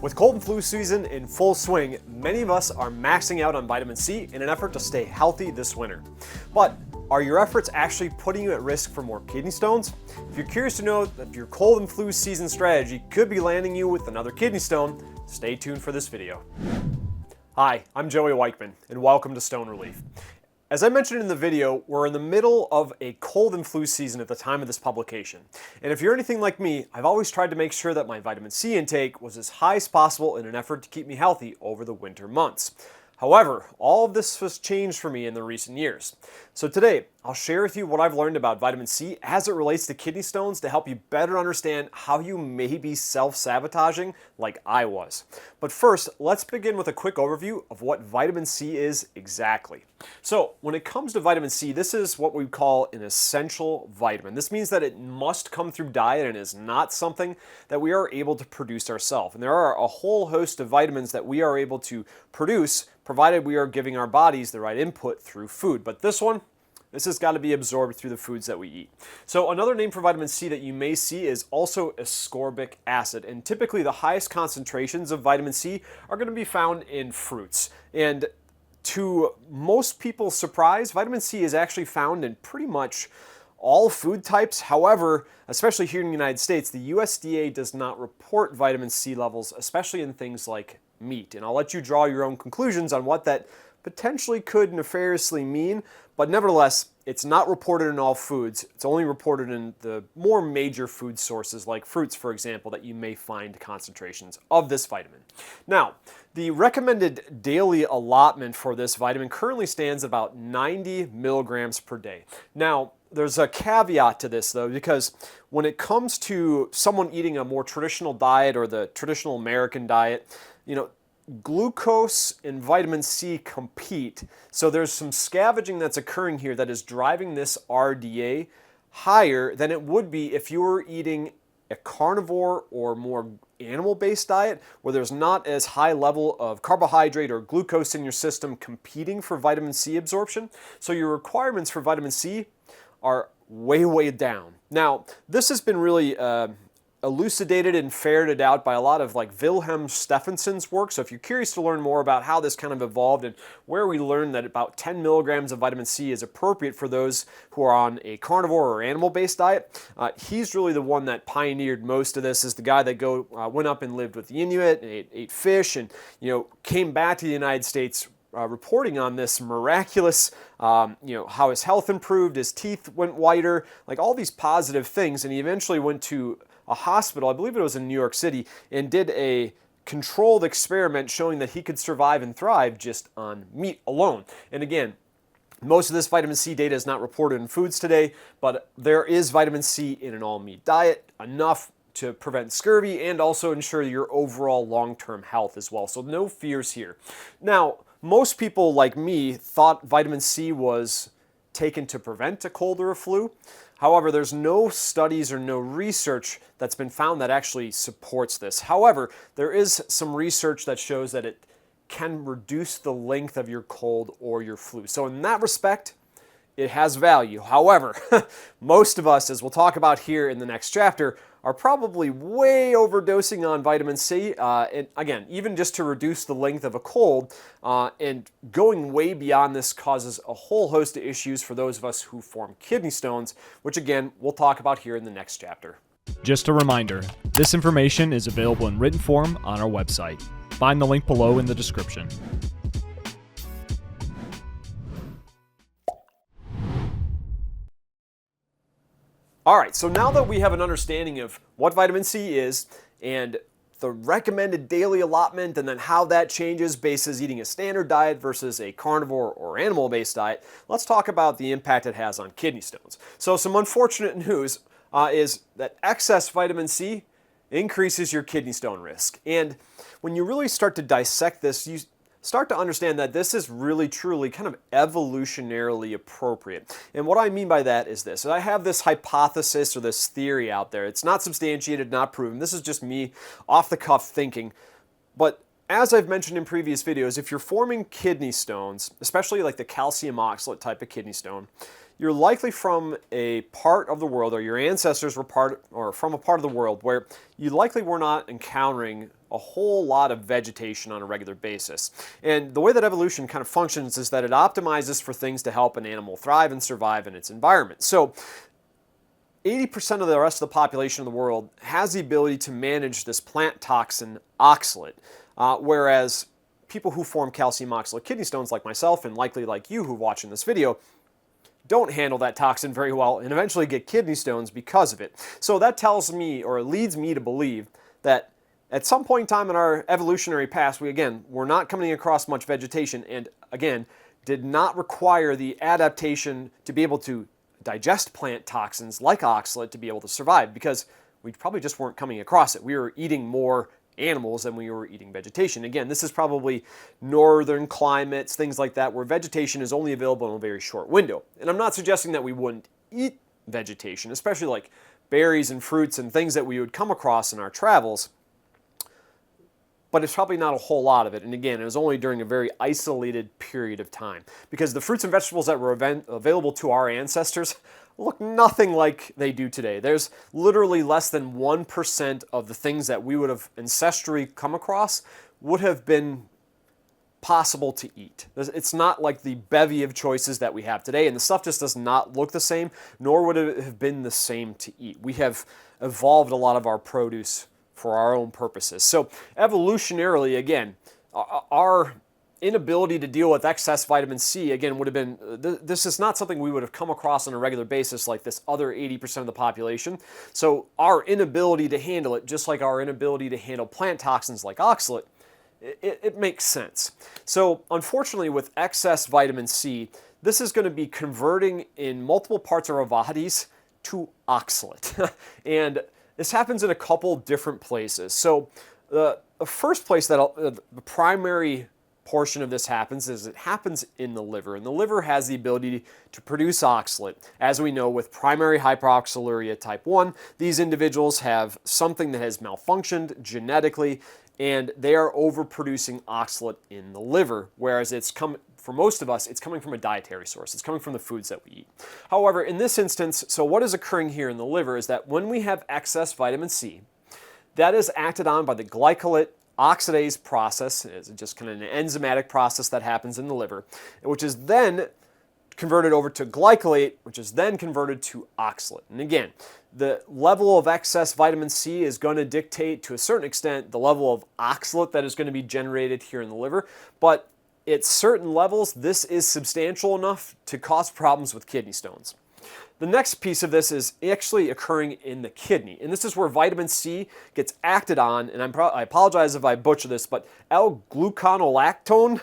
With cold and flu season in full swing, many of us are maxing out on vitamin C in an effort to stay healthy this winter. But are your efforts actually putting you at risk for more kidney stones? If you're curious to know that your cold and flu season strategy could be landing you with another kidney stone, stay tuned for this video. Hi, I'm Joey Weichman, and welcome to Stone Relief. As I mentioned in the video, we're in the middle of a cold and flu season at the time of this publication. And if you're anything like me, I've always tried to make sure that my vitamin C intake was as high as possible in an effort to keep me healthy over the winter months. However, all of this has changed for me in the recent years. So today, I'll share with you what I've learned about vitamin C as it relates to kidney stones to help you better understand how you may be self-sabotaging like I was. But first, let's begin with a quick overview of what vitamin C is exactly. So, when it comes to vitamin C, this is what we call an essential vitamin. This means that it must come through diet and is not something that we are able to produce ourselves. And there are a whole host of vitamins that we are able to produce provided we are giving our bodies the right input through food. But this has got to be absorbed through the foods that we eat. So another name for vitamin C that you may see is also ascorbic acid. And typically the highest concentrations of vitamin C are going to be found in fruits. And to most people's surprise, vitamin C is actually found in pretty much all food types. However, especially here in the United States, the USDA does not report vitamin C levels, especially in things like meat. And I'll let you draw your own conclusions on what that potentially could nefariously mean, but nevertheless, it's not reported in all foods. It's only reported in the more major food sources like fruits, for example, that you may find concentrations of this vitamin. Now, the recommended daily allotment for this vitamin currently stands about 90 milligrams per day. Now, there's a caveat to this though, because when it comes to someone eating a more traditional diet or the traditional American diet, glucose and vitamin C compete. So there's some scavenging that's occurring here that is driving this RDA higher than it would be if you were eating a carnivore or more animal-based diet where there's not as high level of carbohydrate or glucose in your system competing for vitamin C absorption. So your requirements for vitamin C are way down. Now, this has been really elucidated and ferreted out by a lot of like Wilhelm Stephenson's work. So if you're curious to learn more about how this kind of evolved and where we learned that about 10 milligrams of vitamin C is appropriate for those who are on a carnivore or animal-based diet, he's really the one that pioneered most of this. Is the guy that went up and lived with the Inuit and ate fish and came back to the United States reporting on this miraculous, how his health improved, his teeth went whiter, like all these positive things, and he eventually went to a hospital, I believe it was in New York City, and did a controlled experiment showing that he could survive and thrive just on meat alone. And again, most of this vitamin C data is not reported in foods today, but there is vitamin C in an all-meat diet, enough to prevent scurvy and also ensure your overall long-term health as well. So no fears here. Now, most people like me thought vitamin C was taken to prevent a cold or a flu. However, there's no studies or no research that's been found that actually supports this. However, there is some research that shows that it can reduce the length of your cold or your flu. So in that respect, it has value. However, most of us, as we'll talk about here in the next chapter, are probably way overdosing on vitamin C, and again, even just to reduce the length of a cold, and going way beyond this causes a whole host of issues for those of us who form kidney stones, which again, we'll talk about here in the next chapter. Just a reminder, this information is available in written form on our website. Find the link below in the description. All right, so now that we have an understanding of what vitamin C is and the recommended daily allotment and then how that changes based on eating a standard diet versus a carnivore or animal-based diet, let's talk about the impact it has on kidney stones. So some unfortunate news is that excess vitamin C increases your kidney stone risk. And when you really start to dissect this, you start to understand that this is really truly kind of evolutionarily appropriate. And what I mean by that is this. I have this hypothesis or this theory out there. It's not substantiated, not proven. This is just me off the cuff thinking. But as I've mentioned in previous videos, if you're forming kidney stones, especially like the calcium oxalate type of kidney stone, you're likely from a part of the world, or your ancestors were from a part of the world where you likely were not encountering a whole lot of vegetation on a regular basis. And the way that evolution kind of functions is that it optimizes for things to help an animal thrive and survive in its environment. So 80% of the rest of the population of the world has the ability to manage this plant toxin oxalate, whereas people who form calcium oxalate kidney stones like myself and likely like you who are watching this video don't handle that toxin very well and eventually get kidney stones because of it. So that tells me, or leads me to believe, that at some point in time in our evolutionary past, we're not coming across much vegetation and, again, did not require the adaptation to be able to digest plant toxins like oxalate to be able to survive, because we probably just weren't coming across it. We were eating more animals than we were eating vegetation. Again, this is probably northern climates, things like that, where vegetation is only available in a very short window. And I'm not suggesting that we wouldn't eat vegetation, especially like berries and fruits and things that we would come across in our travels, but it's probably not a whole lot of it. And again, it was only during a very isolated period of time, because the fruits and vegetables that were available to our ancestors look nothing like they do today. There's literally less than 1% of the things that we would have ancestrally come across would have been possible to eat. It's not like the bevy of choices that we have today, and the stuff just does not look the same, nor would it have been the same to eat. We have evolved a lot of our produce for our own purposes. So evolutionarily, again, our inability to deal with excess vitamin C, again, would have been, this is not something we would have come across on a regular basis like this other 80% of the population. So our inability to handle it, just like our inability to handle plant toxins like oxalate, it makes sense. So unfortunately, with excess vitamin C, this is going to be converting in multiple parts of our bodies to oxalate. And this happens in a couple different places. So the first place that the primary portion of this happens is it happens in the liver. And the liver has the ability to produce oxalate. As we know, with primary hyperoxaluria type 1, these individuals have something that has malfunctioned genetically, and they are overproducing oxalate in the liver, whereas for most of us, it's coming from a dietary source. It's coming from the foods that we eat. However, in this instance, so what is occurring here in the liver is that when we have excess vitamin C, that is acted on by the glycolate oxidase process. It's just kind of an enzymatic process that happens in the liver, which is then converted over to glycolate, which is then converted to oxalate. And again, the level of excess vitamin C is going to dictate, to a certain extent, the level of oxalate that is going to be generated here in the liver. But at certain levels, this is substantial enough to cause problems with kidney stones. The next piece of this is actually occurring in the kidney, and this is where vitamin C gets acted on, and I apologize if I butcher this, but L-gluconolactone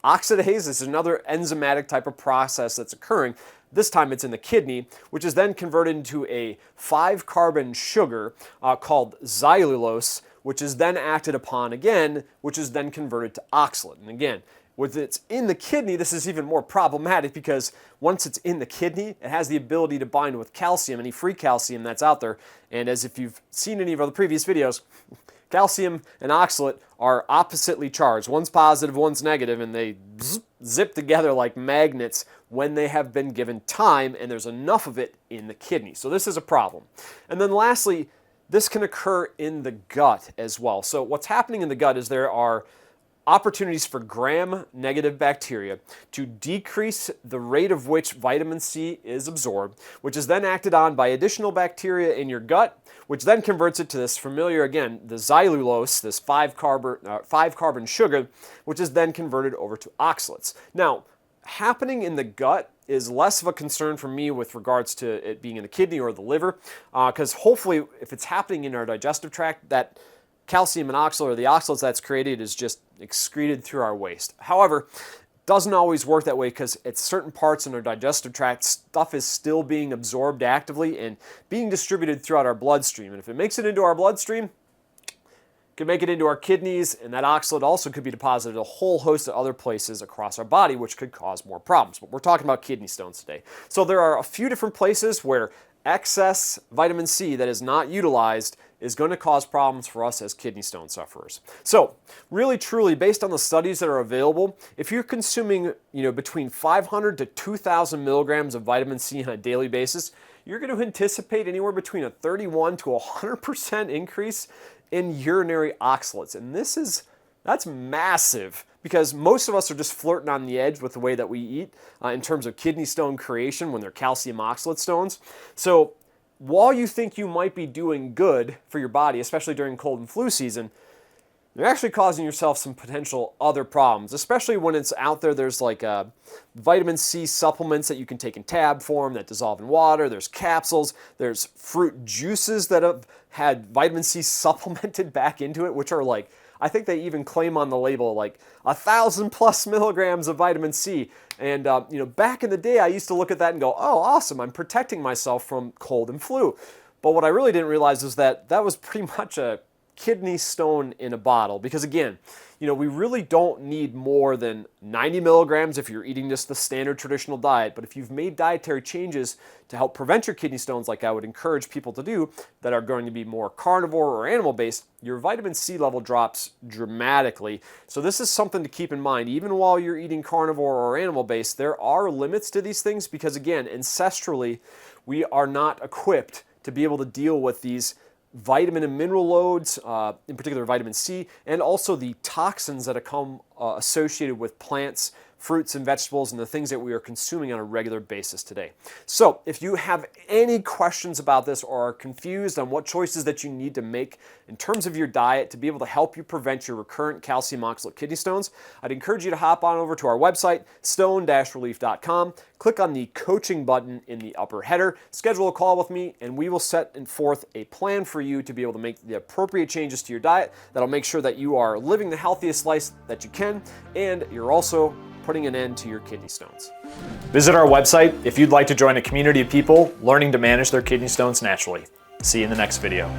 oxidase is another enzymatic type of process that's occurring. This time it's in the kidney, which is then converted into a 5-carbon sugar called xylulose, which is then acted upon again, which is then converted to oxalate. And again, with it's in the kidney, this is even more problematic, because once it's in the kidney, it has the ability to bind with calcium, any free calcium that's out there. And as if you've seen any of our previous videos, calcium and oxalate are oppositely charged. One's positive, one's negative, and they zip together like magnets when they have been given time, and there's enough of it in the kidney. So this is a problem. And then lastly, this can occur in the gut as well. So what's happening in the gut is there are opportunities for gram-negative bacteria to decrease the rate of which vitamin C is absorbed, which is then acted on by additional bacteria in your gut, which then converts it to this familiar, again, the xylulose, this 5-carbon sugar, which is then converted over to oxalates. Now, happening in the gut is less of a concern for me with regards to it being in the kidney or the liver, because hopefully if it's happening in our digestive tract, that calcium and oxalate, or the oxalates that's created, is just excreted through our waste. However, it doesn't always work that way, because at certain parts in our digestive tract, stuff is still being absorbed actively and being distributed throughout our bloodstream. And if it makes it into our bloodstream, it can make it into our kidneys, and that oxalate also could be deposited a whole host of other places across our body, which could cause more problems. But we're talking about kidney stones today. So there are a few different places where excess vitamin C that is not utilized is going to cause problems for us as kidney stone sufferers. So really, truly, based on the studies that are available, if you're consuming between 500 to 2,000 milligrams of vitamin C on a daily basis, you're going to anticipate anywhere between a 31 to 100% increase in urinary oxalates. And that's massive, because most of us are just flirting on the edge with the way that we eat in terms of kidney stone creation when they're calcium oxalate stones. So while you think you might be doing good for your body, especially during cold and flu season, you're actually causing yourself some potential other problems, especially when it's out there. There's like vitamin C supplements that you can take in tab form that dissolve in water. There's capsules. There's fruit juices that have had vitamin C supplemented back into it, which are like, I think they even claim on the label like 1,000+ milligrams of vitamin C. And back in the day, I used to look at that and go, oh, awesome, I'm protecting myself from cold and flu. But what I really didn't realize is that that was pretty much a kidney stone in a bottle, because again, we really don't need more than 90 milligrams if you're eating just the standard traditional diet. But if you've made dietary changes to help prevent your kidney stones, like I would encourage people to do that are going to be more carnivore or animal based, your vitamin C level drops dramatically. So this is something to keep in mind. Even while you're eating carnivore or animal based, there are limits to these things, because again, ancestrally, we are not equipped to be able to deal with these vitamin and mineral loads, in particular vitamin C, and also the toxins that come associated with plants, fruits, and vegetables, and the things that we are consuming on a regular basis today. So if you have any questions about this or are confused on what choices that you need to make in terms of your diet to be able to help you prevent your recurrent calcium oxalate kidney stones, I'd encourage you to hop on over to our website, stone-relief.com, click on the coaching button in the upper header, schedule a call with me, and we will set forth a plan for you to be able to make the appropriate changes to your diet that'll make sure that you are living the healthiest life that you can, and you're also putting an end to your kidney stones. Visit our website if you'd like to join a community of people learning to manage their kidney stones naturally. See you in the next video.